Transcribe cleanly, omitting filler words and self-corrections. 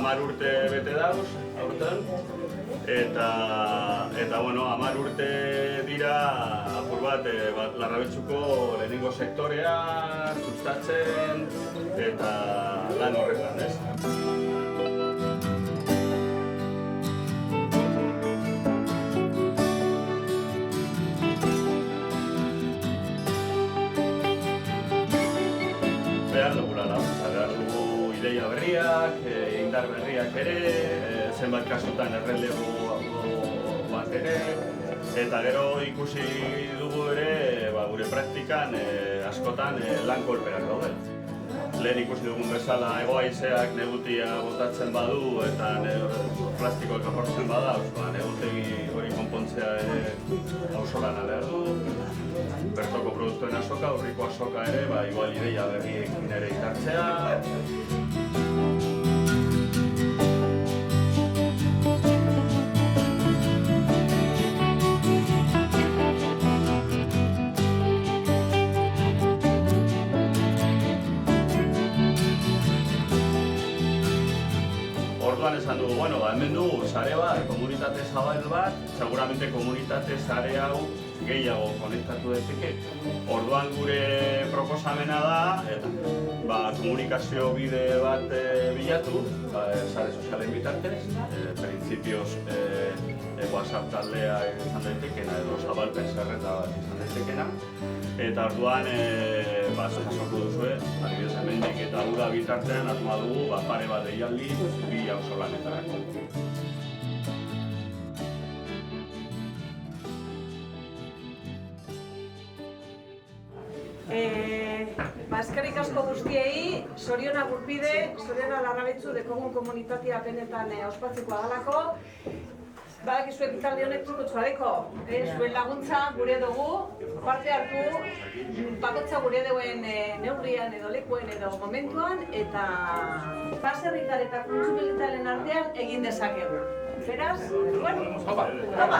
10 urte bete dauz, aurten. Eta bueno, 10 urte dira apur bat Larrabetzuko lehenengo sektorea sustatzen eta lan horretan, ez? Behar dugula laguntza, behar dugu ideia berriak, indar berriak ere, zenbat kasutan errelebo bat ere, eta gero ikusi dugu ere gure praktikan askotan lan kolpeak daude. Lehen ikusi dugun bezala hego-haizeak negutia botatzen badu eta plastikoak apurtzen bada, negutegi hori konpontzea ere auzolana behar du. Bertoko produktuen azoka, urriko azoka ere, igual ideia berriekin ere itartzea. Orduan esan dugu, hemen dugu sare bat, komunitate zabal bat, seguramente komunitate sare hau gehiago konektatu daiteke. Orduan gure proposamena da, komunikazio bide bat bilatu, sare sozialen bitartez, printzipioz WhatsApp taldea izan daitekena edo zabalpen zerreta bat izan daitekena. Eta orduan, jasoko duzue, adibidez hemendik eta ura bitartean asmoa dugu pare bat deialdi bi auzolanetarako. Eskerrik asko guztiei, zorionak urpide, zorionak Larrabetzu dekogun komunitatea benetan ospatzekoa dalako. Badakizuek italdi honek txuko, zuen laguntza gure dugu, parte hartu, bakotza gure duen neurrian edo lekuen edo momentuan, eta baserritar eta kontsumitzaileen artean egin dezakegu. Beraz, bueno, topa!